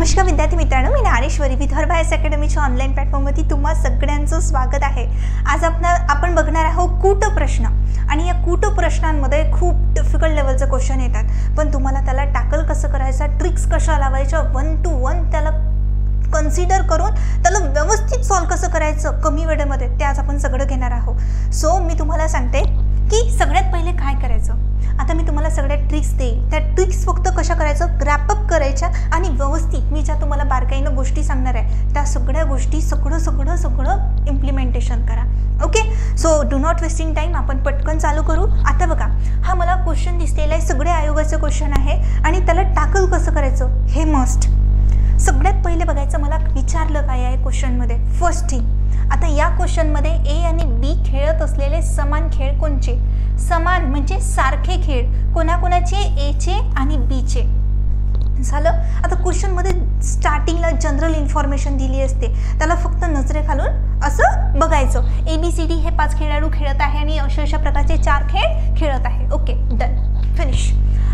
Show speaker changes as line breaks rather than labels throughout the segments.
नमस्कार विद्यार्थी मित्रांनो, मी ज्ञानेश्वरी विदर्भ आयएस अकॅडमीच्या ऑनलाईन प्लॅटफॉर्मवरती तुम्हा सगळ्यांचं स्वागत आहे। आज आपण बघणार आहोत कूट प्रश्न आणि या कूट प्रश्नांमध्ये खूप डिफिकल्ट लेवलचे क्वेश्चन येतात, पण तुम्हाला त्याला टॅकल कसं करायचं, ट्रिक्स कशा लावायच्या, 1 to 1 त्याला कन्सिडर करून त्याला व्यवस्थित सॉल्व कसं करायचं कमी वेळेमध्ये, ते आज आपण सगळं घेणार आहोत। सो मी तुम्हाला सांगते की सगळ्यात पहिले काय करायचं। आता मी तुम्हाला सगळ्या ट्रिक्स देईल, त्या ट्रिक्स फक्त कशा करायचं, ग्रॅपअप करायच्या आणि व्यवस्थित मी ज्या तुम्हाला बारकाईनं गोष्टी सांगणार आहे त्या सगळ्या गोष्टी सगळं इम्प्लिमेंटेशन करा। Okay, so do not wasting time, आपण पटकन चालू करू। आता बघा, हा मला क्वेश्चन दिसलेला आहे, सगळे आयोगाचं क्वेश्चन आहे आणि त्याला टॅकल कसं करायचं हे मस्ट। सगळ्यात पहिले बघायचं मला विचारलं काय आहे क्वेश्चनमध्ये। फर्स्ट थिंग, आता या क्वेश्चनमध्ये ए आणि बी खेळत असलेले समान खेळ कोणचे? समान म्हणजे सारखे खेळ कोणाकोणाचे, ए चे आणि बी चे। झालं। आता क्वेश्चनमध्ये स्टार्टिंगला जनरल इन्फॉर्मेशन दिली असते, त्याला फक्त नजरेखालून असं बघायचं, ABCD हे 5 खेळाडू खेळत आहे आणि अशा प्रकारचे 4 खेळ खेळत आहे। Okay, done, finish.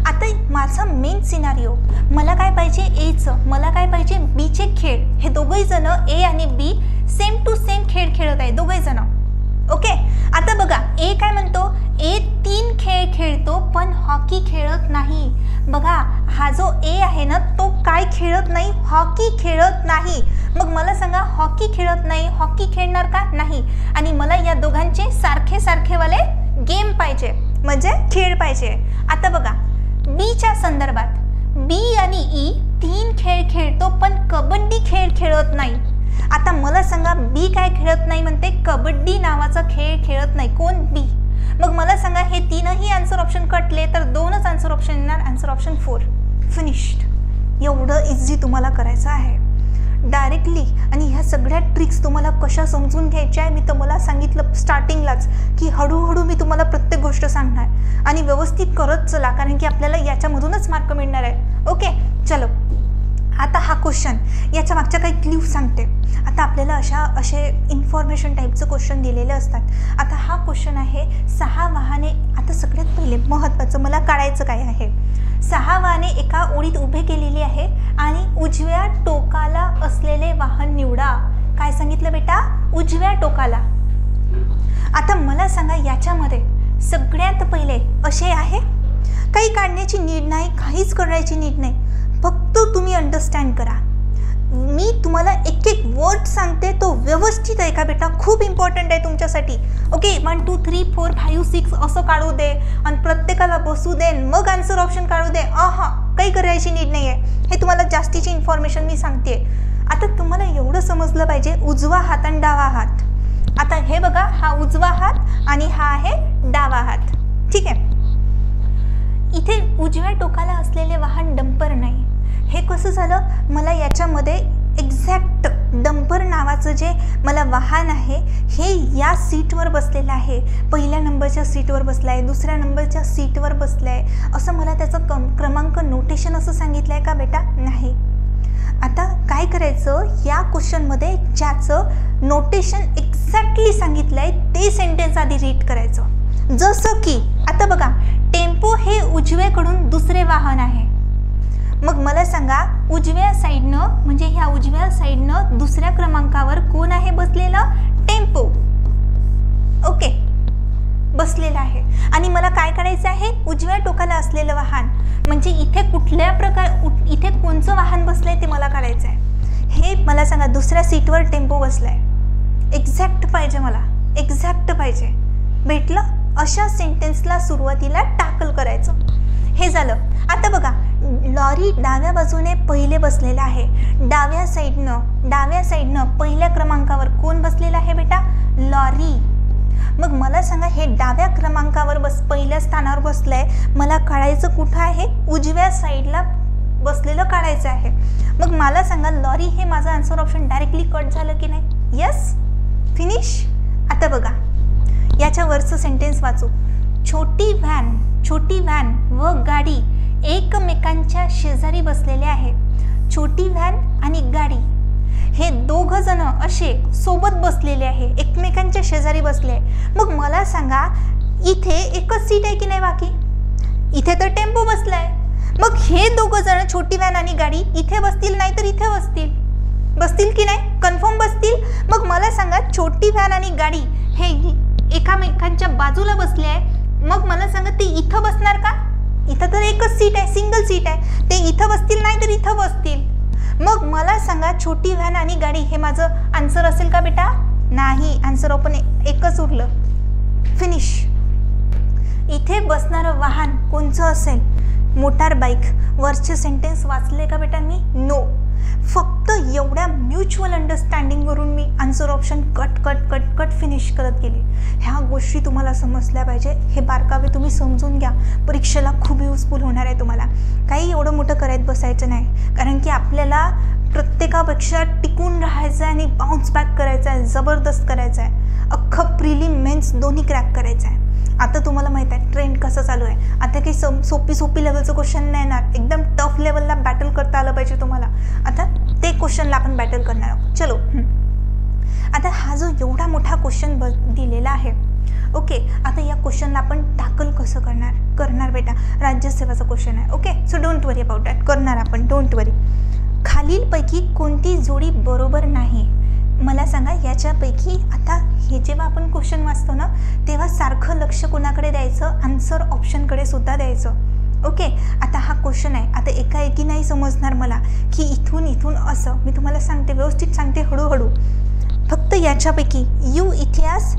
आता माझा मेन सिनारिओ, मला काय पाहिजे एचं, मला काय पाहिजे बीचे खेळ। हे दोघंही जण ए आणि बी सेम टू सेम खेळ खेळत आहे, दोघंही जण। ओके, आता बघा ए काय म्हणतो, ए 3 खेळ खेळतो पण हॉकी खेळत नाही। बघा, हा जो ए आहे ना तो काय खेळत नाही, हॉकी खेळत नाही। मग मला सांगा, हॉकी खेळत नाही, हॉकी खेळणार का नाही? आणि मला या दोघांचे सारखे वाले गेम पाहिजे, म्हणजे खेळ पाहिजे। आता बघा बीच्या संदर्भात, बी आणि ई 3 खेळ खेळतो पण कबड्डी खेळ खेळत नाही। आता मला सांगा, बी काय खेळत नाही म्हणते, कबड्डी नावाचा खेळ खेळत नाही। कोण? बी। मग मला सांगा, हे 3ही आन्सर ऑप्शन कटले तर 2च आन्सर ऑप्शन येणार, आन्सर ऑप्शन 4। फिनिश्ड। एवढं इझी तुम्हाला करायचं आहे डायरेक्टली। आणि ह्या सगळ्या ट्रिक्स तुम्हाला कशा समजून घ्यायच्या आहे मी तुम्हाला सांगितलं स्टार्टिंगलाच, की हळूहळू मी तुम्हाला प्रत्येक गोष्ट सांगणार आणि व्यवस्थित करत चला, कारण की आपल्याला याच्यामधूनच मार्क मिळणार आहे। ओके, चलो। आता हा क्वेश्चन, याच्या मागच्या काही क्ल्यू सांगते। आता आपल्याला असे इन्फॉर्मेशन टाईपचं क्वेश्चन दिलेले असतात। आता हा क्वेश्चन आहे 6 वाहने। आता सगळ्यात पहिले महत्त्वाचं मला काढायचं काय आहे, 6 वाहने एका ओळीत उभे केलेली आहे आणि उजव्या टोकाला असलेले वाहन निवडा। काय सांगितलं बेटा? उजव्या टोकाला। आता मला सांगा, याच्यामध्ये सगळ्यात पहिले असे आहे, काही काढण्याची नीड नाही, काहीच करायची नीड नाही, फक्त तुम्ही अंडरस्टँड करा। मी तुम्हाला एक वर्ड सांगते, तो व्यवस्थित ऐका बेटा, खूप इम्पॉर्टंट आहे तुमच्यासाठी। ओके, 1 2 3 4 5 6 असं काढू दे आणि प्रत्येकाला बसू दे, मग आन्सर ऑप्शन काढू दे। काही करायची नीड नाही आहे, हे तुम्हाला जास्तीची इन्फॉर्मेशन मी सांगते। आता तुम्हाला एवढं समजलं पाहिजे, उजवा हात आणि डावा हात। आता हे बघा, हा उजवा हात आणि हा आहे डावा हात, ठीक आहे। इथे उजव्या टोकाला असलेले वाहन डंपर नाही। हे कसं झालं, मला याच्यामध्ये एक्झॅक्ट डंपर नावाचं जे मला वाहन आहे हे या सीटवर बसलेलं आहे, पहिल्या नंबरच्या सीटवर बसलं आहे, दुसऱ्या नंबरच्या सीटवर बसलं आहे, असं मला त्याचं क्रमांक नोटेशन असं सांगितलं आहे का बेटा? नाही। आता काय करायचं, या क्वेश्चनमध्ये ज्याचं नोटेशन एक्झॅक्टली सांगितलं आहे ते सेंटेन्स आधी रीड करायचं। जसं की आता बघा, टेम्पो हे उजव्याकडून दुसरे वाहन आहे। मग मला सांगा, उजव्या साईडनं म्हणजे ह्या उजव्या साईडनं दुसऱ्या क्रमांकावर कोण आहे बसलेलं? टेम्पो। ओके, बसलेला आहे आणि मला काय करायचं आहे, उजव्या टोकाला असलेलं वाहन म्हणजे इथे इथे कोणचं वाहन बसलंय ते मला काढायचं आहे। हे मला सांगा, दुसऱ्या सीटवर टेम्पो बसलाय, एक्झॅक्ट पाहिजे मला, एक्झॅक्ट पाहिजे। भेटलं? अशा सेंटेन्सला सुरुवातीला टॅकल करायचं। हे झालं। आता बघा, लॉरी डाव्या बाजूने पहिले बसलेला आहे, डाव्या साईडनं पहिल्या क्रमांकावर कोण बसलेला आहे बेटा? लॉरी। मग मला सांगा, हे डाव्या क्रमांकावर पहिल्या स्थानावर बसलंय, मला काढायचं कुठं आहे? उजव्या साईडला बसलेलं काढायचं आहे। मग मला सांगा, लॉरी हे माझं आन्सर ऑप्शन डायरेक्टली कट झालं की नाही? Yes, finish. आता बघा, याच्या वरचं सेंटेन्स वाचू, छोटी व्हॅन व गाडी एकमेकांच्या शेजारी बसलेले आहे। छोटी व्हॅन आणि गाडी हे 2 जण असे सोबत बसलेले आहे, एकमेकांच्या शेजारी बसले। मग मला सांगा, इथे एकच सीट आहे की नाही बाकी? इथे तर टेम्पो बसलाय, मग हे दोघं जण छोटी व्हॅन आणि गाडी इथे बसतील नाही तर इथे बसतील की नाही? कन्फर्म बसतील. मग मला सांगा छोटी व्हॅन आणि गाडी हे एकामेकांच्या बाजूला बसले आहे, मग मला सांगा ते इथं बसणार का? इथं तर एकच सीट आहे, सिंगल सीट आहे. ते इथं बसतील नाही तर इथं बसतील. मग मला सांगा छोटी व्हॅन आणि गाडी हे माझं आन्सर असेल का बेटा? नाही. आन्सर ओपन एकच उरलं. फिनिश. इथे बसणारं वाहन कोणचं असेल? Motor bike. वरचे सेंटेन्स वाचले का बेटा मी? नो. फक्त एवढ्या म्युच्युअल अंडरस्टँडिंगवरून मी आन्सर ऑप्शन कट फिनिश करत गेले. ह्या गोष्टी तुम्हाला समजल्या पाहिजे. हे बारकावे तुम्ही समजून घ्या. परीक्षेला खूप युजफुल होणार आहे तुम्हाला. काही एवढं मोठं करत बसायचं नाही, कारण की आपल्याला प्रत्येकापेक्षा टिकून राहायचं आहे आणि बाउन्स बॅक करायचं आहे, जबरदस्त करायचं आहे. अख्खं प्रिलिम मेन्स दोन्ही क्रॅक करायचं आहे. आता तुम्हाला माहीत आहे ट्रेंड कसं चालू आहे. आता काही सोपी लेवलचं क्वेश्चन नाही येणार. एकदम टफ लेवलला बॅटल करता आलं पाहिजे तुम्हाला. आता ते क्वेश्चनला आपण बॅटल करणार आहोत. चलो. आता हा जो एवढा मोठा क्वेश्चन दिलेला आहे, ओके, आता या क्वेश्चनला आपण टॅकल कसं करणार बेटा? राज्यसेवाचा क्वेश्चन आहे. Okay, so don't worry about that. करणार आपण, डोंट वरी. खालीलपैकी कोणती जोडी बरोबर नाही? मला सांगा याच्यापैकी. आता हे जेव्हा आपण क्वेश्चन वाचतो ना, तेव्हा सारखं लक्ष कोणाकडे द्यायचं? आन्सर ऑप्शनकडे सुद्धा द्यायचं. ओके, आता हा क्वेश्चन आहे. आता एकाएकी नाही समजणार मला की इथून असं. मी तुम्हाला सांगते, व्यवस्थित सांगते, हळूहळू. फक्त याच्यापैकी यू इतिहास,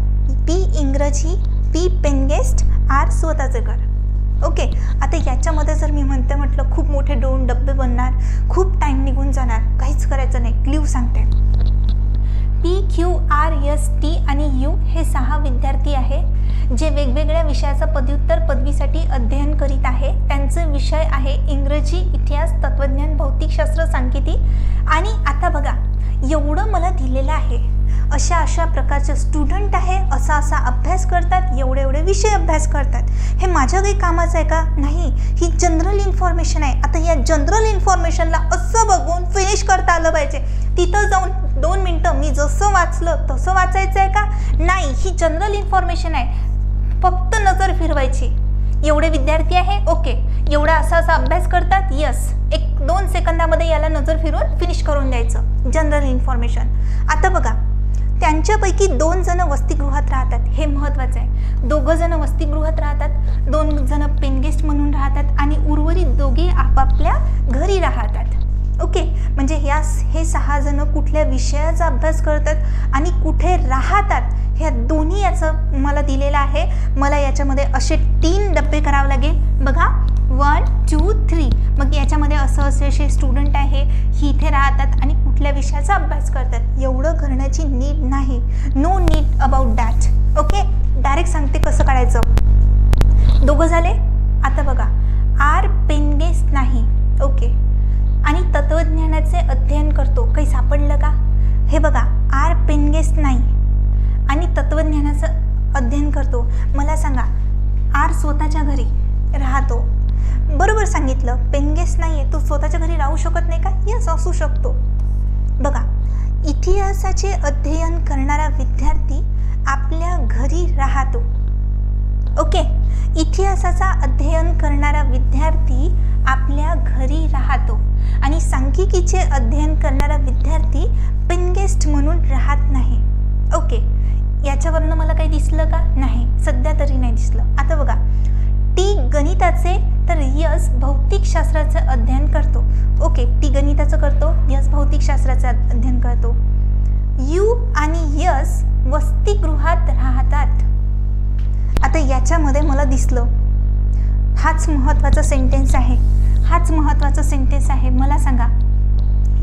पी इंग्रजी, पी पेनगेस्ट, आर स्वतःचं घर. ओके, आता याच्यामध्ये जर मी म्हटलं खूप मोठे 2 डब्बे बनणार, खूप टाईम निघून जाणार, काहीच करायचं नाही. क्ल्यू सांगते. P, Q, R, S, T आणि यू हे 6 विद्यार्थी आहे जे वेगवेगळ्या विषयाचं पदव्युत्तर पदवीसाठी अध्ययन करीत आहे. त्यांचे विषय आहे इंग्रजी, इतिहास, तत्वज्ञान, भौतिकशास्त्र, सांख्यिकी. आणि आता बघा, एवढं मला दिलेलं आहे. अशा प्रकारचे स्टुडंट आहे, असा अभ्यास करतात, एवढे विषय अभ्यास करतात. हे माझ्या काही कामाचं आहे का? नाही. ही जनरल इन्फॉर्मेशन आहे. आता या जनरल इन्फॉर्मेशनला असं बघून फिनिश करता आलं पाहिजे. तिथं जाऊन 2 मिनटं मी जसं वाचलं तसं वाचायचं आहे का? नाही. ही जनरल इन्फॉर्मेशन आहे. फक्त नजर फिरवायची. एवढे विद्यार्थी आहे, ओके, एवढा असा अभ्यास करतात, यस. 1-2 सेकंदामध्ये याला नजर फिरून फिनिश करून द्यायचं. General information. आता बघा, त्यांच्यापैकी 2 जण वसतिगृहात राहतात. हे महत्त्वाचं आहे. 2 जण वसतिगृहात राहतात, 2 जण पेनगेस्ट म्हणून राहतात आणि उर्वरित 2 आपापल्या घरी राहतात. ओके, म्हणजे हे 6 जण कुठल्या विषयाचा अभ्यास करतात आणि कुठे राहतात, ह्या दोन्ही याचं मला दिलेलं आहे. मला याच्यामध्ये असे 3 डब्बे करावे लागेल. बघा, 1, 2, 3. मग याच्यामध्ये असे स्टुडंट आहे, ही इथे राहतात आणि कुठल्या विषयाचा अभ्यास करतात. एवढं करण्याची नीड नाही. No need about that. Okay, direct सांगते कसं काढायचं. 2 झाले. आता बघा, आर पेनगेस्ट नाही, ओके, आणि तत्वज्ञानाचे अध्ययन करतो. काही सापडलं का? हे बघा, आर पेनगेस्ट नाही आणि तत्वज्ञानाचं अध्ययन करतो. मला सांगा, आर स्वतःच्या घरी राहतो. बरोबर सांगितलं. पेनगेस्ट नाही आहे, तो स्वतःच्या घरी राहू शकत नाही का? यस, असू शकतो. बघा, इतिहासाचे अध्ययन करणारा विद्यार्थी आपल्या घरी राहतो. ओके, इतिहासाचा अध्ययन करणारा विद्यार्थी आपल्या घरी राहतो आणि सांख्यिकीचे अध्ययन करणारा विद्यार्थी पेनगेस्ट म्हणून राहत नाही. ओके, याच्यावरनं मला काही दिसलं का? नाही, सध्या तरी नाही दिसलं. आता बघा, टी गणिताचे तर यस भौतिकशास्त्राचं अध्ययन करतो. ओके, टी गणिताचं करतो, यस भौतिकशास्त्राचं अध्ययन करतो. यू आणि यस वसतिगृहात राहतात. आता याच्यामध्ये मला दिसलं, हाच महत्त्वाचा सेंटेन्स आहे. मला सांगा,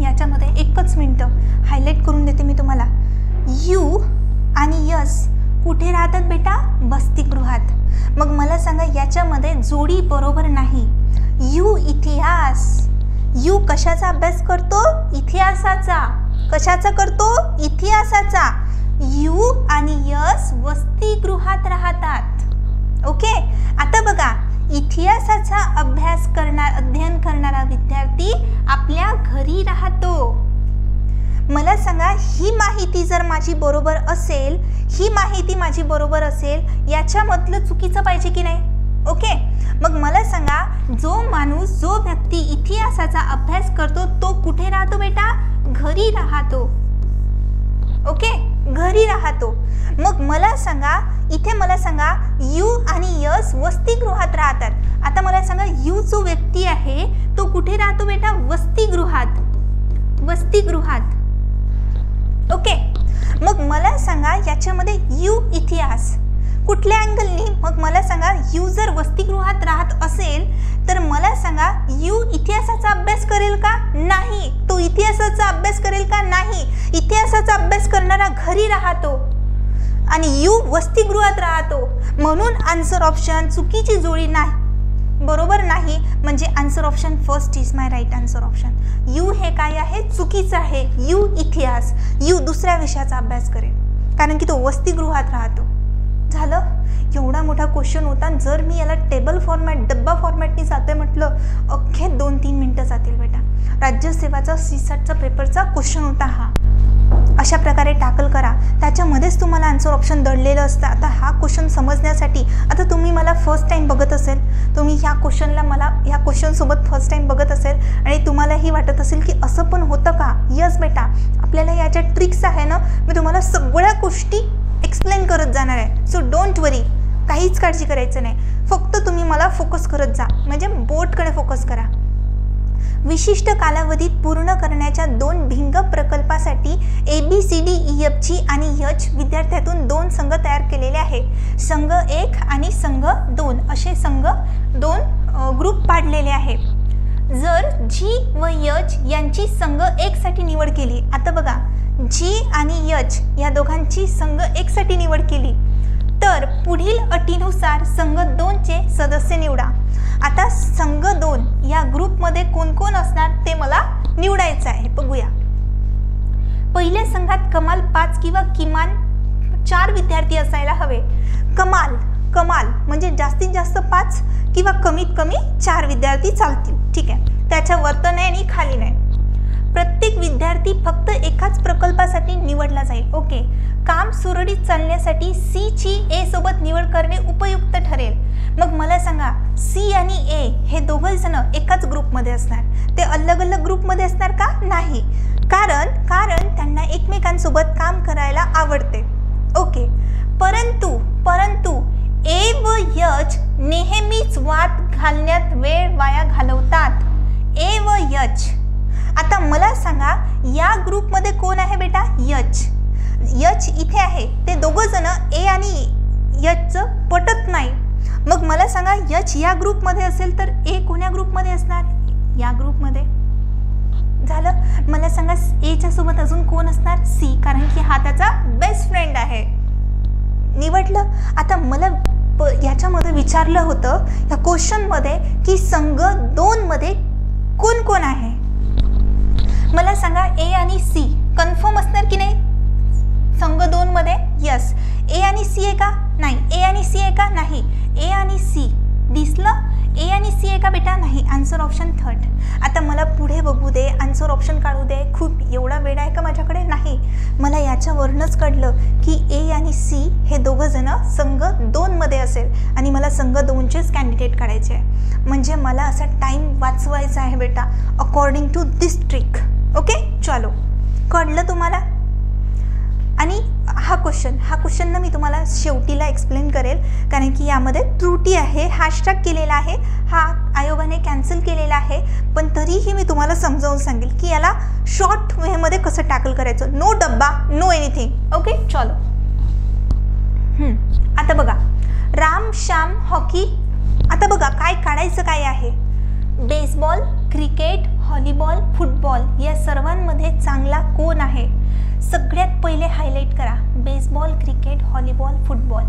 याच्यामध्ये 1 मिनटं हायलाईट करून देते मी तुम्हाला. यू आणि यस कुठे राहतात बेटा? वसतिगृहात. मग मला सांगा, याच्यामध्ये जोडी बरोबर नाही. यू इतिहास. यू कशाचा अभ्यास करतो? इतिहासाचा. कशाचा करतो? इतिहासाचा. यू आणि यस वसतिगृहात राहतात. ओके, आता बघा, इतिहासाचा अध्ययन करणारा विद्यार्थी आपल्या घरी राहतो. मला सांगा, ही माहिती जर माझी बरोबर असेल, याच्यामधलं चुकीचं पाहिजे की नाही? ओके, मग मला सांगा जो माणूस जो व्यक्ती इतिहासाचा अभ्यास करतो तो कुठे राहतो बेटा? घरी राहतो. ओके, घरी राहतो. मग मला सांगा इथे मला सांगा यू आणि यस वसतिगृहात राहतात. आता मला सांगा यू जो व्यक्ती आहे तो कुठे राहतो बेटा? वसतिगृहात. वसतिगृहात. ओके, मग मला सांगा याच्यामध्ये यू इतिहास कुठल्या अँगलनी? मग मला सांगा यू जर वसतिगृहात राहत असेल तर मला सांगा यू इतिहासाचा अभ्यास करेल का? नाही. तो इतिहासाचा अभ्यास करेल का? नाही. इतिहासाचा अभ्यास करणारा घरी राहतो आणि यू वसतिगृहात राहतो. म्हणून आन्सर ऑप्शन चुकीची जोडी नाही, बरोबर नाही. म्हणजे answer option first is my right answer option. U हे काय आहे? चुकीचं आहे. यू इतिहास, यू दुसऱ्या विषयाचा अभ्यास करेल कारण की तो वसतिगृहात राहतो. झालं. एवढा मोठा क्वेश्चन होता. जर मी याला टेबल फॉर्मॅट डब्बा फॉर्मॅटनी जाते म्हटलं अख्खे 2-3 मिनटं जातील बेटा. राज्यसेवाचा सीसॅटचा पेपरचा क्वेश्चन होता हा. अशा प्रकारे टाकल करा, त्याच्यामध्येच तुम्हाला आन्सर ऑप्शन दडलेलं असतं. आता हा क्वेश्चन समजण्यासाठी आता तुम्ही मला फर्स्ट टाइम बघत असेल, तुम्ही ह्या क्वेश्चनसोबत फर्स्ट टाइम बघत असेल आणि तुम्हालाही वाटत असेल की असं पण होतं का? यस बेटा, आपल्याला याच्या ट्रिक्स आहे ना, मी तुम्हाला सगळ्या गोष्टी एक्सप्लेन करत जाणार आहे. सो डोंट वरी, काहीच काळजी करायचं नाही. फक्त तुम्ही मला फोकस करत जा, म्हणजे बोर्डकडे फोकस करा. विशिष्ट कालावधीत पूर्ण करण्याच्या 2 भिंग प्रकल्पासाठी ABCDEFG आणि H विद्यार्थ्यातून 2 संघ तयार केलेले आहे. संघ 1 आणि संघ 2 असे संघ 2 ग्रुप पाडलेले आहे. जर G व H यांची संघ 1 साठी निवड केली, आता बघा G आणि H या दोघांची संघ 1 साठी निवड केली तर पुढील अटीनुसार संघ 2 चे सदस्य निवडा. आता संघ 2 या ग्रुपमध्ये कोण कोण असणार ते मला निवडायचं आहे. बघूया. पहिल्या संघात कमाल 5 किंवा किमान 4 विद्यार्थी असायला हवे. कमाल म्हणजे जास्तीत जास्त 5 किंवा कमीत कमी 4 विद्यार्थी चालतील. ठीक आहे, त्याच्या वरती नाही आणि खाली नाही. प्रत्येक विद्यार्थी फक्त एकाच प्रकल्पासाठी निवडला जाईल. ओके, काम सुरळीत चालण्यासाठी C ची A सोबत निवड करणे उपयुक्त ठरेल. मग मला सांगा C आणि A हे दोघे जण एकाच ग्रुपमध्ये असणार, ते अलग अलग ग्रुपमध्ये असणार का? नाही, कारण त्यांना एकमेकांसोबत काम करायला आवडते. ओके, परंतु A व H नेहमीच वाद घालण्यात वेळ वाया घालवतात. A व H. आता मला सांगा या ग्रुपमध्ये कोण आहे बेटा? H इथे आहे. ते दोघं जण A आणि H पटत नाही. मग मला सांगा H या ग्रुपमध्ये असेल तर A कोण्या ग्रुपमध्ये असणार? या ग्रुपमध्ये. झालं. मला सांगा A च्या सोबत अजून कोण असणार? C, कारण की हा त्याचा बेस्ट फ्रेंड आहे. निवडलं. आता मला याच्यामध्ये विचारलं होतं या क्वेश्चनमध्ये की संघ 2 मध्ये कोण कोण आहे. मला सांगा A आणि C कन्फर्म असणार की नाही संघ 2 मध्ये? यस. A आणि C आहे का? नाही. A आणि C आहे का? नाही. A आणि C दिसलं? A आणि C आहे का बेटा? नाही. Answer option third. आता मला पुढे बघू दे, आन्सर ऑप्शन काढू दे. खूप एवढा वेळ आहे का माझ्याकडे? नाही. मला याच्यावरूनच कळलं की A आणि C हे दोघं जण संघ 2 मध्ये असेल आणि मला संघ 2चेच कॅन्डिडेट काढायचे आहे. म्हणजे मला असा टाइम वाचवायचा आहे बेटा according to this trick. Okay, चलो, कळलं तुम्हाला? आणि हा क्वेश्चन ना मी तुम्हाला शेवटीला एक्सप्लेन करेल कारण की यामध्ये त्रुटी आहे. हॅशटॅग केलेला आहे, हा आयोगाने कॅन्सल केलेला आहे, पण तरीही मी तुम्हाला समजावून सांगेल की याला शॉर्ट वेमध्ये कसं टॅकल करायचं. नो डब्बा, नो एनिथिंग. ओके, चलो. आता बघा राम श्याम हॉकी. आता बघा काय काढायचं काय आहे. बेसबॉल, क्रिकेट, व्हॉलीबॉल, फुटबॉल या सर्वांमध्ये चांगला कोण आहे? सगळ्यात पहिले हायलाइट करा बेसबॉल, क्रिकेट, व्हॉलीबॉल, फुटबॉल.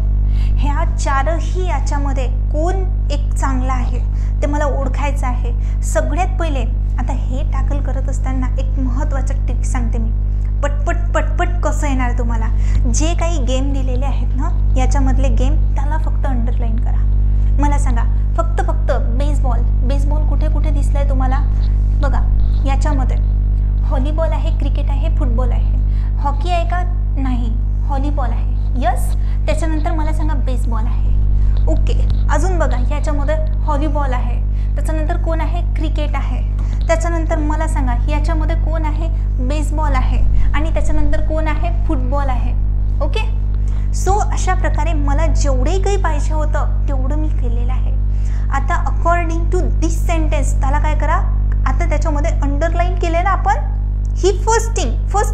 ह्या चारही याच्यामध्ये कोण एक चांगला आहे ते मला ओळखायचं आहे. सगळ्यात पहिले आता हे टॅकल करत असताना एक महत्त्वाचं ट्रिक सांगते मी. पटपट कसं येणार तुम्हाला. जे काही गेम दिलेले आहेत ना याच्यामधले गेम त्याला फक्त अंडरलाईन करा. मला सांगा फक्त बेसबॉल कुठे कुठे दिसलंय तुम्हाला? बघा याच्यामध्ये व्हॉलीबॉल आहे, क्रिकेट आहे, फुटबॉल आहे. हॉकी आहे का? नाही. व्हॉलीबॉल आहे. यस. त्याच्यानंतर मला सांगा बेसबॉल आहे. ओके, अजून बघा याच्यामध्ये व्हॉलीबॉल आहे, त्याच्यानंतर कोण आहे, क्रिकेट आहे, त्याच्यानंतर मला सांगा याच्यामध्ये कोण आहे, बेसबॉल आहे, आणि त्याच्यानंतर कोण आहे, फुटबॉल आहे. ओके, सो अशा प्रकारे मला जेवढे काही पाहिजे होतं तेवढं मी केलेलं आहे. आता अकॉर्डिंग टू दिस सेंटेन्स त्याला काय करा, आता त्याच्यामध्ये अंडरलाईन केले ना आपण, ही फर्स्ट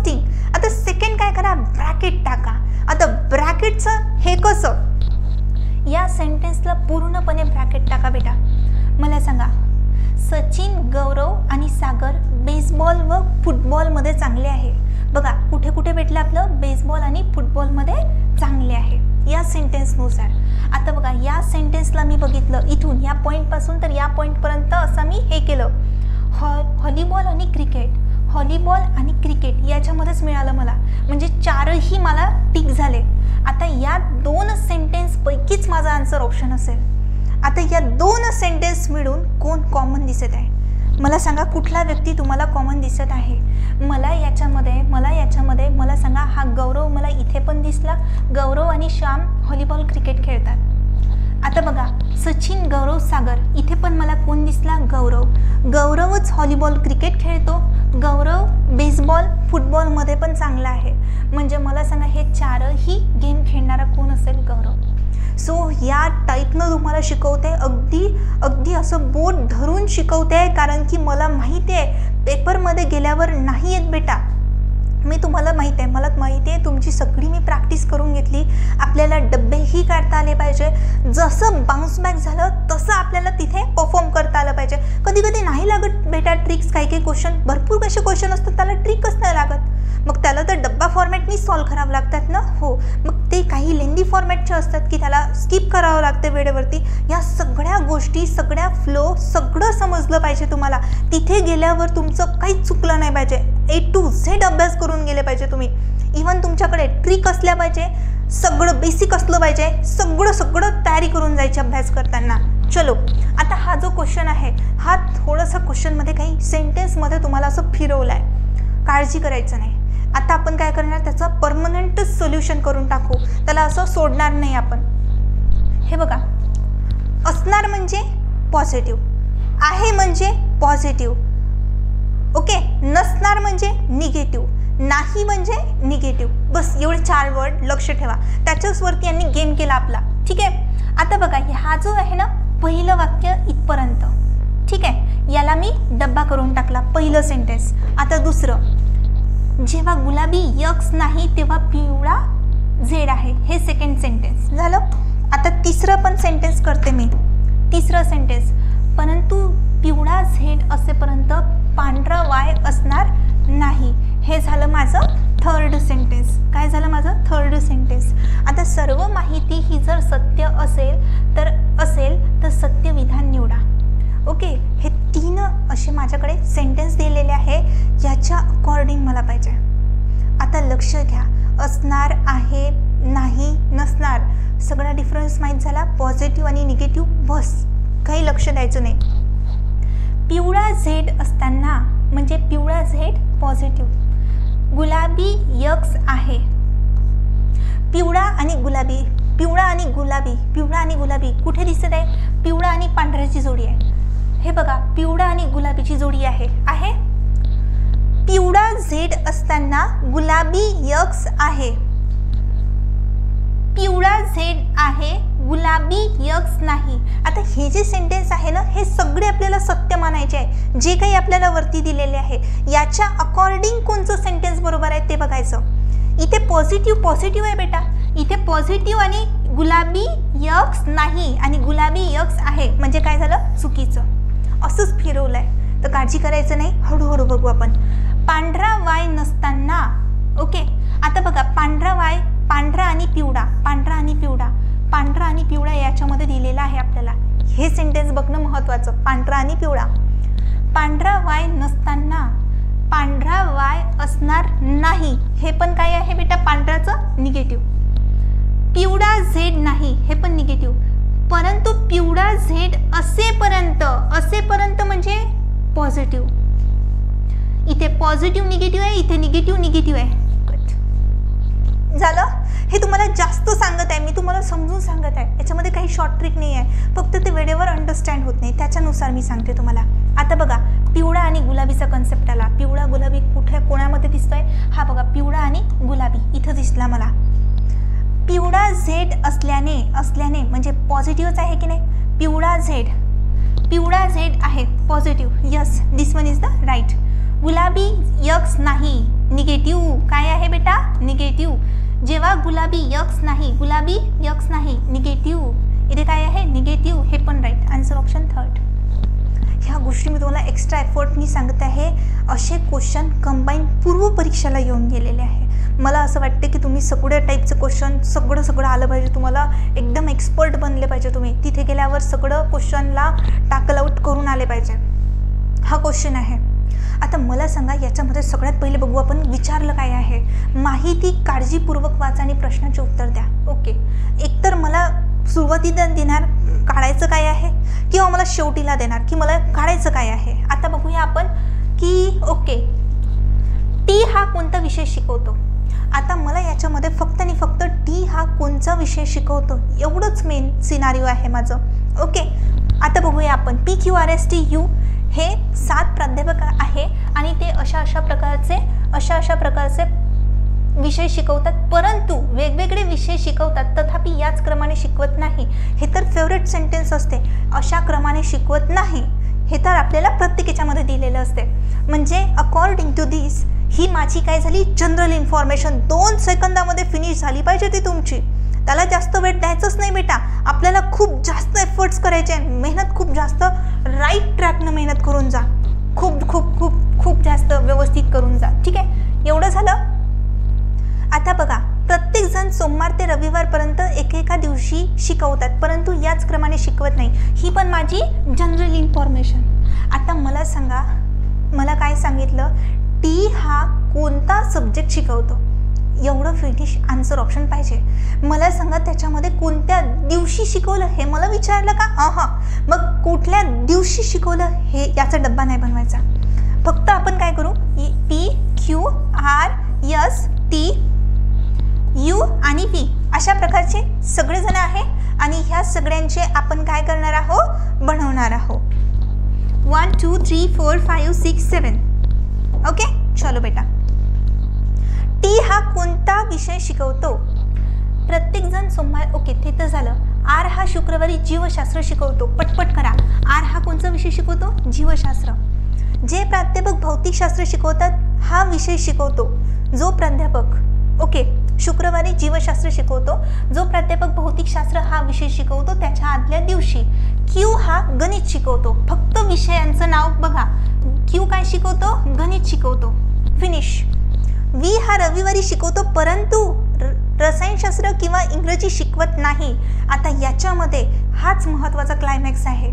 थिंग. आता सेकंड काय करा, ब्रॅकेट टाका. आता ब्रॅकेटचं हे कसं, या सेंटेन्सला पूर्णपणे ब्रॅकेट टाका बेटा. मला सांगा सचिन, गौरव आणि सागर बेसबॉल व फुटबॉलमध्ये चांगले आहे. बघा कुठे कुठे भेटलं आपलं, बेसबॉल आणि फुटबॉलमध्ये चांगले आहे या सेंटेन्सनुसार. आता बघा या सेंटेन्सला मी बघितलं इथून या पॉईंटपासून तर या पॉईंटपर्यंत असं मी हे केलं, व्हॉलीबॉल आणि क्रिकेट याच्यामध्येच मिळालं मला, म्हणजे चारही मला टिक झाले. आता या 2 सेंटेन्सपैकीच माझा आन्सर ऑप्शन असेल. आता या 2 सेंटेन्स मिळून कोण कॉमन दिसत आहे, मला सांगा कुठला व्यक्ती तुम्हाला कॉमन दिसत आहे. मला याच्यामध्ये मला सांगा, हा गौरव मला इथे पण दिसला, गौरव आणि श्याम व्हॉलीबॉल क्रिकेट खेळतात. आता बघा सचिन, गौरव, सागर इथे पण मला कोण दिसला, गौरवच व्हॉलीबॉल क्रिकेट खेळतो, गौरव बेसबॉल फुटबॉलमध्ये पण चांगला आहे, म्हणजे मला सांगा हे चारही गेम खेळणारा कोण असेल, गौरव. सो या टाईपनं तुम्हाला शिकवते, अगदी असं बोट धरून शिकवते, कारण की मला माहिती आहे पेपरमध्ये गेल्यावर नाही येत बेटा. मला माहिती आहे तुमची सगळी मी प्रॅक्टिस करून घेतली. आपल्याला डब्बेही काढता आले पाहिजे, जसं बाउन्स बॅक झालं तसं आपल्याला तिथे परफॉर्म करता आलं पाहिजे. कधी कधी नाही लागत बेटा ट्रिक्स, काही क्वेश्चन, भरपूर कसे क्वेश्चन असतात त्याला ट्रिकच नाही लागत, मग त्याला तर डब्बा फॉर्मॅटनी सॉल्व्ह करावं लागतात ना. हो, मग ते काही लेंदी फॉर्मॅटचे असतात की त्याला स्किप करावं लागते वेळेवरती. या सगळ्या गोष्टी, सगळ्या फ्लो सगळं समजलं पाहिजे तुम्हाला. तिथे गेल्यावर तुमचं काहीच चुकलं नाही पाहिजे, A to Z अभ्यास करून गेले पाहिजे तुम्ही. इव्हन तुमच्याकडे ट्रिक असल्या पाहिजे, सगळं बेसिक असलं पाहिजे, सगळं तयारी करून जायची अभ्यास करताना. चलो, आता हा जो क्वेश्चन आहे हा थोडासा क्वेश्चनमध्ये काही सेंटेन्समध्ये तुम्हाला असं फिरवलं आहे, काळजी करायचं नाही. आता आपण काय करणार, त्याचं परमनंटच सोल्युशन करून टाकू, त्याला असं सोडणार नाही आपण. हे बघा, असणार म्हणजे पॉझिटिव्ह, आहे म्हणजे पॉझिटिव्ह, ओके, नसणार म्हणजे निगेटिव्ह, नाही म्हणजे निगेटिव्ह. बस एवढे 4 वर्ड लक्ष ठेवा, त्याच्यावरती यांनी गेम केला आपला. ठीक आहे, आता बघा हा जो आहे ना पहिलं वाक्य इथपर्यंत, ठीक आहे, याला मी डब्बा करून टाकला, पहिलं सेंटेन्स. आता दुसरं, जेव्हा गुलाबी यक्स नाही तेव्हा पिवळा झेड आहे, हे सेकंड सेंटेन्स झालं. आता तिसरं पण सेंटेन्स करते मी. तिसरं सेंटेन्स, परंतु पिवळा झेड असेपर्यंत पांढरा वाय असणार नाही, हे झालं माझं थर्ड सेंटेन्स. काय झालं माझं थर्ड सेंटेन्स. आता सर्व माहिती ही जर सत्य असेल तर सत्य विधान निवडा. ओके, हे 3 असे माझ्याकडे सेंटेन्स दिलेले आहे, याच्या अकॉर्डिंग मला पाहिजे. आता लक्ष घ्या, असणार, आहे, नाही, नसणार, सगळा डिफरन्स माहीत झाला. पॉझिटिव्ह आणि निगेटिव्ह, बस काही लक्ष द्यायचं नाही. पिवळा झेड असताना म्हणजे पिवळा झेड पॉझिटिव्ह, गुलाबी यक्स आहे. पिवळा आणि गुलाबी कुठे दिसत आहे, पिवळा आणि पांढऱ्याची जोडी आहे. हे बघा, पिवळा आणि गुलाबीची जोडी आहे. पिवळा झेड असताना गुलाबी यक्स आहे. पिवळा झेड आहे, गुलाबी यक्स नाही. आता हे जे सेंटेन्स आहे ना, हे सगळे आपल्याला सत्य मानायचे आहे, जे काही आपल्याला वरती दिलेले आहे. याच्या अकॉर्डिंग कोणतं सेंटेन्स बरोबर आहे ते बघायचं. इथे पॉझिटिव्ह आहे बेटा, इथे पॉझिटिव्ह आणि गुलाबी यक्स नाही आणि गुलाबी यक्स आहे, म्हणजे काय झालं, चुकीचं. असंच फिरवलंय, तर काळजी करायचं नाही, हळूहळू बघू आपण. पांढरा वाय नसताना, ओके, आता बघा पांढरा वाय, पांढरा आणि पिवळा याच्यामध्ये दिलेला आहे आपल्याला. हे सेंटेन्स बघणं महत्त्वाचं. पांढरा आणि पिवळा, पांढरा वाय नसताना पांढरा वाय असणार नाही, हे पण काय आहे बेटा, पांढऱ्याचं निगेटिव्ह. पिवळा झेड नाही, हे पण निगेटिव्ह. परंतु पिवळा झेड असेपर्यंत म्हणजे पॉझिटिव्ह. इथे पॉझिटिव्ह निगेटिव्ह आहे, इथे निगेटिव्ह आहे. झालं. हे तुम्हाला जास्त सांगत आहे, मी तुम्हाला समजून सांगत आहे, याच्यामध्ये काही शॉर्ट ट्रिक नाही आहे, फक्त ते वेळेवर अंडरस्टँड होत नाही, त्याच्यानुसार मी सांगते तुम्हाला. आता बघा, पिवळा आणि गुलाबीचा कन्सेप्ट आला. पिवळा गुलाबी कुठे कोणामध्ये दिसतोय? हा बघा, पिवळा आणि गुलाबी इथं दिसला मला. पिवळा झेड असल्याने म्हणजे पॉझिटिव्हच आहे की नाही? पिवळा झेड आहे positive. Yes, this one is the right. गुलाबी यक्स नाही, निगेटिव्ह. काय आहे बेटा? निगेटिव्ह. जेव्हा गुलाबी यक्स नाही निगेटिव्ह, इथे काय आहे? निगेटिव्ह. हे पण राईट. Answer option third. ह्या गोष्टी मी तुम्हाला एक्स्ट्रा एफर्टनी सांगत आहे. असे क्वेश्चन कंबाईन पूर्व परीक्षेला येऊन गेलेले आहे. मला असं वाटते की तुम्ही सगळ्या टाईपचं क्वेश्चन सगळं आलं पाहिजे. तुम्हाला एकदम एक्सपर्ट बनले पाहिजे तुम्ही. तिथे गेल्यावर सगळं क्वेश्चनला टॅकल आउट करून आले पाहिजे. हा क्वेश्चन आहे. आता मला सांगा, याच्यामध्ये सगळ्यात पहिले बघू आपण विचारलं काय आहे. माहिती काळजीपूर्वक वाचा आणि प्रश्नाचे उत्तर द्या. ओके, एकतर मला सुरुवातीला देणार काढायचं काय आहे, किंवा मला शेवटीला देणार की मला काढायचं काय आहे. आता बघूया आपण की ओके, टी हा कोणता विषय शिकवतो. आता मला याच्यामध्ये फक्त आणि फक्त टी हा कोणता विषय शिकवतो एवढंच मेन सिनारिओ आहे माझं. ओके, आता बघूया आपण. PQRSTU हे 7 प्राध्यापक आहे आणि ते अशा प्रकारचे विषय शिकवतात, परंतु वेगवेगळे विषय शिकवतात, तथापि याच क्रमाने शिकवत नाही. हे तर फेवरेट सेंटेन्स असते. अशा क्रमाने शिकवत नाही हे तर आपल्याला प्रत्येकाच्यामध्ये दिलेलं असते. म्हणजे अकॉर्डिंग टू दिस ही माझी काय झाली? जनरल इन्फॉर्मेशन 2 सेकंदामध्ये फिनिश झाली पाहिजे ती तुमची. त्याला जास्त वेळ द्यायचंच नाही बेटा. आपल्याला खूप जास्त एफर्ट्स करायचे, मेहनत खूप जास्त, राईट ट्रॅकनं मेहनत करून जा. खूप जास्त व्यवस्थित करून जा. ठीक आहे, एवढं झालं. आता बघा, प्रत्येकजण सोमवार ते रविवारपर्यंत एकेका दिवशी शिकवतात, परंतु याच क्रमाने शिकवत नाही. ही पण माझी जनरल इन्फॉर्मेशन. आता मला सांगा, मला काय सांगितलं? टी हा कोणता सब्जेक्ट शिकवतो, एवढं फिनिश आन्सर ऑप्शन पाहिजे. मला सांगा, त्याच्यामध्ये कोणत्या दिवशी शिकवलं हे मला विचारलं का? मग कुठल्या दिवशी शिकवलं हे याचा डब्बा नाही बनवायचा. फक्त आपण काय करू? PQRSTU आणि P अशा प्रकारचे सगळेजण आहे आणि ह्या सगळ्यांचे आपण काय करणार आहोत? बनवणार आहोत. 1 2 3 4 5 6 7. ओके, चलो बेटा. टी हा कोणता विषय शिकवतो? प्रत्येकजण सोमवार. ओके, ते तर झालं. आर हा शुक्रवारी जीवशास्त्र शिकवतो. पटपट करा. आर हा कोणता विषय शिकवतो? जीवशास्त्र. जे प्राध्यापक भौतिकशास्त्र शिकवतात हा विषय शिकवतो जो प्राध्यापक. ओके, शुक्रवारी जीवशास्त्र शिकवतो. जो प्राध्यापक भौतिकशास्त्र हा विषय शिकवतो त्याच्या आदल्या दिवशी. क्यू हा गणित शिकवतो. फक्त विषयांचं नाव बघा. क्यू काय शिकवतो? गणित शिकवतो. फिनिश. व्ही हा रविवारी शिकवतो, परंतु रसायनशास्त्र किंवा इंग्रजी शिकवत नाही. आता याच्यामध्ये हाच महत्त्वाचा क्लायमॅक्स आहे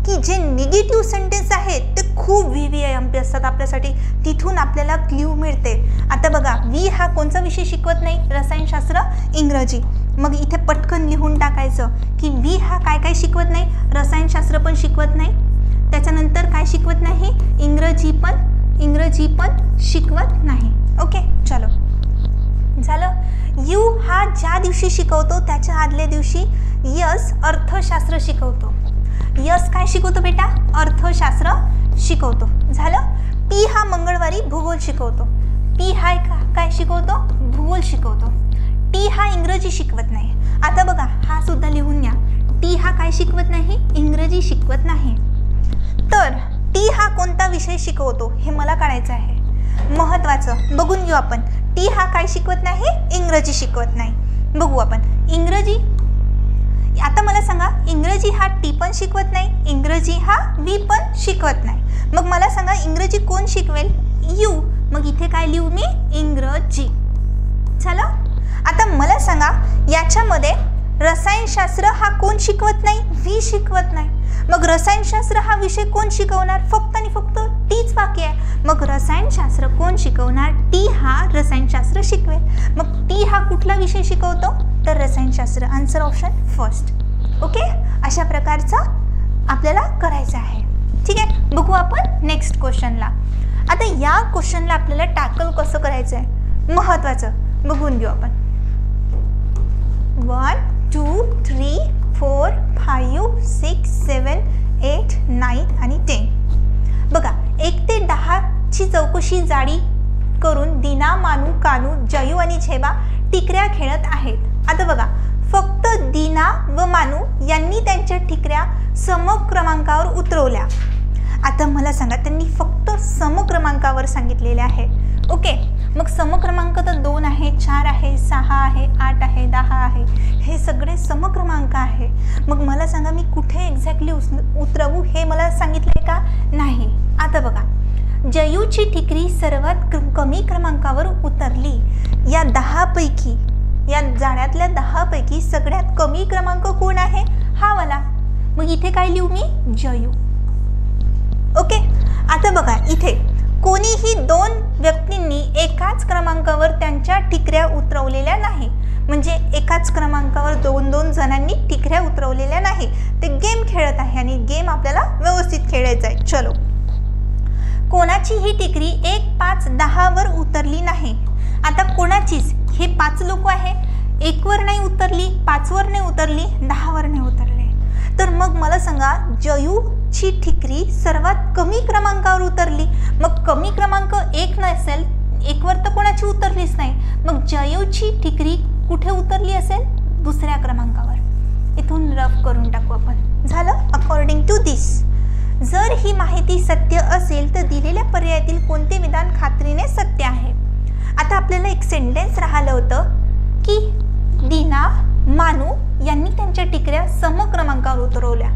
की जे निगेटिव्ह सेंटेन्स आहेत ते खूप VVIP असतात आपल्यासाठी. तिथून आपल्याला क्ल्यू मिळते. आता बघा, व्ही हा कोणता विषय शिकवत नाही? रसायनशास्त्र, इंग्रजी. मग इथे पटकन लिहून टाकायचं की व्ही हा काय काय शिकवत नाही? रसायनशास्त्र पण शिकवत नाही. त्याच्यानंतर काय शिकवत नाही? इंग्रजी पण शिकवत नाही. ओके, चलो झालं. यू हा ज्या दिवशी शिकवतो त्याच्या आदल्या दिवशी यस अर्थशास्त्र शिकवतो. यस काय शिकवतो बेटा? अर्थशास्त्र शिकवतो. झालं. पी हा मंगळवारी भूगोल शिकवतो. पी हा काय शिकवतो? भूगोल शिकवतो. टी हा इंग्रजी शिकवत नाही. आता बघा, हा सुद्धा लिहून घ्या. टी हा काय शिकवत नाही? इंग्रजी शिकवत नाही. तर टी हा कोणता विषय शिकवतो हे मला काढायचं आहे. महत्त्वाचं बघून घेऊ आपण. टी हा काय शिकवत नाही? इंग्रजी शिकवत नाही. बघू आपण. इंग्रजी. आता मला सांगा, इंग्रजी हा टी पण शिकवत नाही, इंग्रजी हा व्ही पण शिकवत नाही. मग मला सांगा, इंग्रजी कोण शिकवेल? यू. मग इथे काय लिहू मी? इंग्रजी. झालं. आता मला सांगा, याच्यामध्ये रसायनशास्त्र हा कोण शिकवत नाही? व्ही शिकवत नाही. मग रसायनशास्त्र हा विषय कोण शिकवणार? फक्त आणि फक्त टीच बाकी आहे. मग रसायनशास्त्र कोण शिकवणार? टी हा रसायनशास्त्र शिकवेल. मग टी हा कुठला विषय शिकवतो? तर रसायनशास्त्र. Answer option first. ओके, अशा प्रकारचं आपल्याला करायचं आहे. ठीक आहे, बघू आपण नेक्स्ट क्वेश्चनला. आता या क्वेश्चनला आपल्याला टॅकल कसं करायचं आहे महत्त्वाचं बघून घेऊ आपण. 1 2 3 4 5 6 7 8 9 आणि 10. बघा 1 ते 10ची चौकशी जाडी करून दीना, मानू, कानू, जयू आणि झेबा टिकऱ्या खेळत आहेत. आता बघा फक्त दीना व मानू यांनी त्यांच्या टिकऱ्या समक्रमांकावर उतरवल्या. आता मला सांगा त्यांनी फक्त समक्रमांकावर सांगितलेले आहे. ओके, मग समक्रमांक तर 2 आहे, 4 आहे, 6 आहे, 8 आहे, 10 आहे, हे सगळे समक्रमांक आहे. मग मला सांगा मी कुठे एक्झॅक्टली उतरवू हे मला सांगितलंय का? नाही. आता बघा जयूची ठिकरी सर्वात कमी क्रमांकावर उतरली. या 10 पैकी, या जाळ्यातल्या 10 पैकी सगळ्यात कमी क्रमांक कोण आहे? हा वाला. मग इथे काय लिहू मी? जयू. ओके, आता बघा इथे कोणीही 2 व्यक्तींनी एकाच क्रमांकावर त्यांच्या टिकऱ्या उतरवलेल्या नाही. म्हणजे एकाच क्रमांकावर 2-2 जणांनी टिकऱ्या उतरवलेल्या नाही. ते गेम खेळत आहे आणि गेम आपल्याला व्यवस्थित खेळायचा आहे. चलो, कोणाची ही टिकरी 1 5 10 वर उतरली नाही. आता कोणाचीच? हे 5 लोक आहे, 1 वर नाही उतरली, 5 वर नाही उतरली, 10 वर नाही उतरले. तर मग मला सांगा जयूची ठिकरी सर्वात कमी क्रमांकावर उतरली. मग कमी क्रमांक 1 नसेल, 1 वर तर कोणाची उतरलीच नाही. मग जयूची ठिकरी कुठे उतरली असेल? दुसऱ्या क्रमांकावर. इथून रफ करून टाकू आपण. झालं? अकॉर्डिंग टू दिस, जर ही माहिती सत्य असेल तर दिलेल्या पर्यायातील कोणते विधान खात्रीने सत्य आहे? आता आपल्याला एक सेंटेन्स राहिलं होतं की दीना, मानू यांनी त्यांच्या टिकऱ्या समक्रमांकावर उतरवल्या.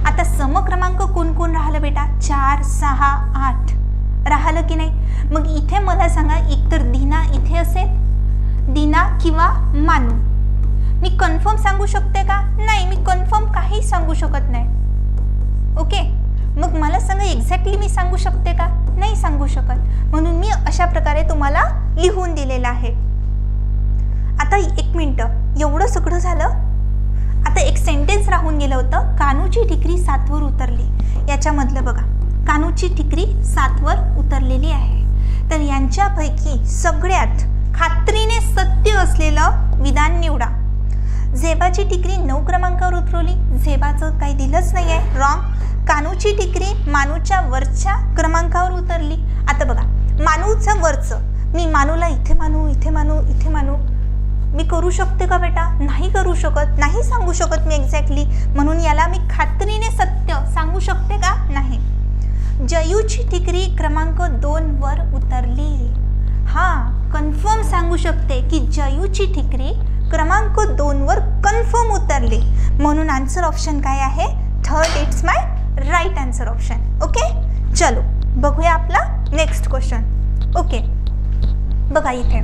आता समक्रमांक कोण कोण राहिलं बेटा? 4 6 8 राहिलं की नाही? मग इथे मला सांगा एकतर दीना इथे असेल, दीना किंवा मानू. मी कन्फर्म सांगू शकते का? नाही, मी कन्फर्म काही सांगू शकत नाही. ओके, मग मला सांगा एक्झॅक्टली मी सांगू शकते का? नाही सांगू शकत. म्हणून मी अशा प्रकारे तुम्हाला लिहून दिलेलं आहे. आता 1 मिनिट, एवढं सगळं झालं. आता एक सेंटेन्स राहून गेलं होतं, कानूची ठिकरी 7 वर उतरली. याच्यामधलं बघा, कानूची ठिकरी 7 वर उतरलेली आहे. तर यांच्यापैकी सगळ्यात खात्रीने सत्य असलेलं विधान निवडा. झेबाची ठिकरी 9 क्रमांकावर उतरवली. झेबाचं काही दिलंच नाही आहे, रॉंग. कानूची ठिकरी मानूच्या वरच्या क्रमांकावर उतरली. आता बघा मानूचं वरचं, मी मानूला इथे मानू, इथे मानू, इथे मानू, मी करू शकते का बेटा? नाही करू शकत, नाही सांगू शकत मी एक्झॅक्टली. म्हणून याला मी खात्रीने सत्य सांगू शकते का? नाही. जयूची ठिकरी क्रमांक 2 वर उतरली. हां, कन्फर्म सांगू शकते की जयूची ठिकरी क्रमांक 2 वर कन्फर्म उतरली. म्हणून आन्सर ऑप्शन काय आहे? Third, it's my right answer option. Okay, चलो बघूया आपला नेक्स्ट क्वेश्चन. ओके, बघा इथे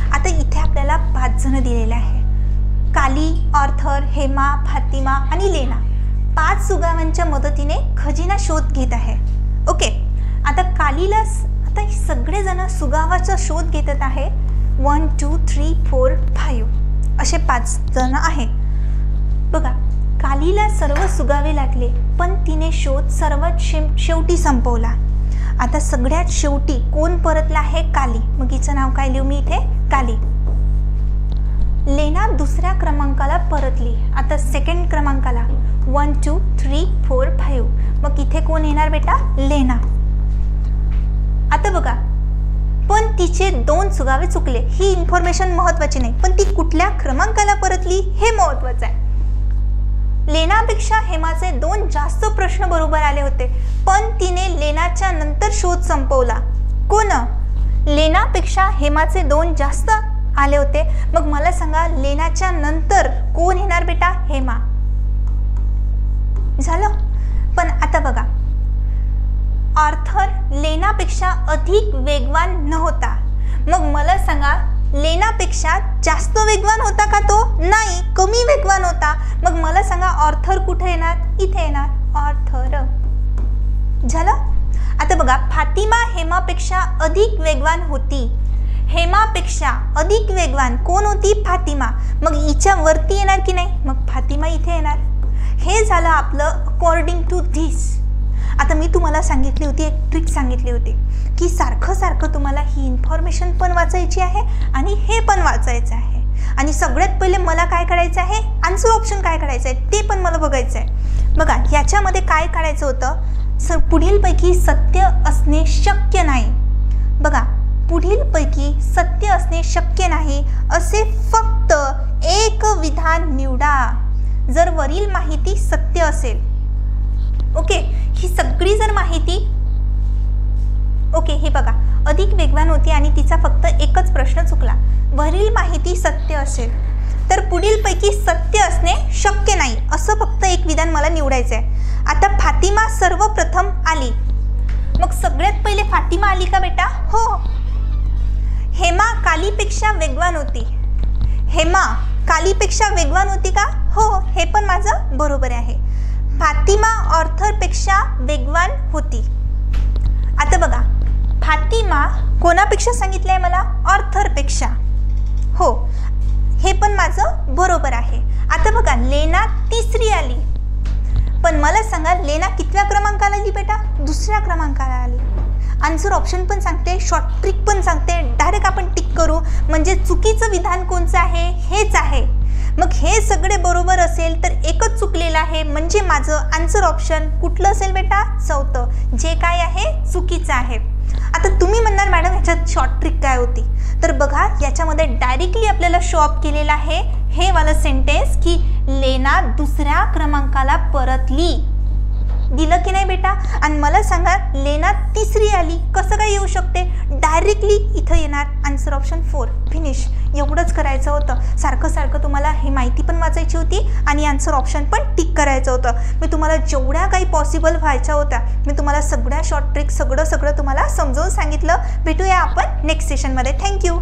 आता इथे आपल्याला 5 जण दिलेले आहे. काली, ऑर्थर, हेमा, फातिमा आणि लेना 5 सुगावांच्या मदतीने खजिना शोध घेत आहे. ओके, आता कालीला, आता सगळेजण सुगावाचा शोध घेत आहे. 1 2 3 4 5 असे 5 जण आहे. बघा कालीला सर्व सुगावे लागले, पण तिने शोध सर्वात शेवटी संपवला. आता सगळ्यात शेवटी कोण परतला आहे? काली. मग हिचं नाव काय लिहू मी इथे? काली. लेना दुसऱ्या क्रमांकाला परतली. आता सेकंड क्रमांकाला 1 2 3 4 5. मग इथे कोण येणार बेटा? लेना. आता बघा, पण तिचे 2 सुगावे चुकले. ही इन्फॉर्मेशन महत्त्वाची नाही, पण ती कुठल्या क्रमांकाला परतली हे महत्त्वाचं आहे. लेनापेक्षा हेमाचे 2 जास्त प्रश्न बरोबर आले होते, पण तिने लेनाच्या नंतर शोध संपवला. कोण? लेनापेक्षा हेमाचे 2 जास्त आले होते. मग मला सांगा लेनाच्या नंतर कोण येणार बेटा? हेमा. झालं. पण आता बघा, ऑर्थर लेनापेक्षा अधिक वेगवान नव्हता. मग मला सांगा लेनापेक्षा जास्त वेगवान होता का तो? नाही, कमी वेगवान होता. मग मला सांगा ऑर्थर कुठे येणार? इथे येणार, ऑर्थर. झालं. आता बघा, फातिमा हेमापेक्षा अधिक वेगवान होती. हेमापेक्षा अधिक वेगवान कोण होती? फातिमा. मग हिच्या वरती येणार की नाही? मग फातिमा इथे येणार. हे झालं आपलं अकॉर्डिंग टू धिस. आता मी तुम्हाला सांगितली होती, एक ट्रिक सांगितली होती की सारखं सारखं तुम्हाला ही इन्फॉर्मेशन पण वाचायची आहे आणि हे पण वाचायचं आहे. आणि सगळ्यात पहिले मला काय करायचं आहे, आन्सर ऑप्शन काय करायचं आहे ते पण मला बघायचं आहे. बघा याच्यामध्ये काय काढायचं होतं, पुढीलपैकी सत्य असणे शक्य नाही. बघा पुढीलपैकी सत्य असणे शक्य नाही असे फक्त एक विधान निवडा जर वरील माहिती सत्य असेल. ओके, ही सगळी जर माहिती, ओके हे बघा अधिक वेगवान होती आणि तिचा फक्त एकच प्रश्न चुकला. वरील माहिती सत्य असेल तर पुढीलपैकी सत्य असणे शक्य नाही असं फक्त एक विधान मला निवडायचं आहे. आता फातिमा सर्वप्रथम आली, मग सगळ्यात पहिले फातिमा आली का बेटा? हो. हेमा कालीपेक्षा वेगवान होती. हेमा कालीपेक्षा वेगवान होती का? हो, हे पण माझं बरोबर आहे. फातिमा ऑर्थरपेक्षा वेगवान होती. आता बघा फातिमा कोणापेक्षा सांगितलं आहे मला? ऑर्थरपेक्षा. हो, हे पण माझं बरोबर आहे. आता बघा लेना तिसरी आली, पण मला सांगा लेना कितव्या क्रमांकाला आली बेटा? दुसऱ्या क्रमांकाला आली. आन्सर ऑप्शन पण सांगते, शॉर्ट ट्रिक पण सांगते, डायरेक्ट आपण टिक करू म्हणजे चुकीचं विधान कोणचं आहे? हेच आहे. मग हे सगळे बरोबर असेल तर एकच चुकलेलं आहे म्हणजे माझं आन्सर ऑप्शन कुठलं असेल बेटा? चौथं, जे काय आहे चुकीचं आहे. आता तुम्ही म्हणणार मॅडम ह्याच्यात शॉर्ट ट्रिक काय होती? तर बघा याच्यामध्ये डायरेक्टली आपल्याला शो अप केलेलं आहे हे वाला सेंटेन्स की लेना दुसऱ्या क्रमांकाला परतली. दिलं की नाही बेटा? आणि मला सांगा लेना तिसरी आली, कसं काय येऊ शकते? डायरेक्टली इथं येणार आन्सर ऑप्शन 4. फिनिश. एवढंच करायचं होतं. सारखं सारखं तुम्हाला ही माहिती पण वाचायची होती आणि आन्सर ऑप्शन पण टिक करायचं होतं. मी तुम्हाला जेवढ्या काही पॉसिबल व्हायच्या होत्या मी तुम्हाला सगळ्या शॉर्ट ट्रिक सगळं तुम्हाला समजावून सांगितलं. भेटूया आपण नेक्स्ट सेशनमध्ये. थँक्यू.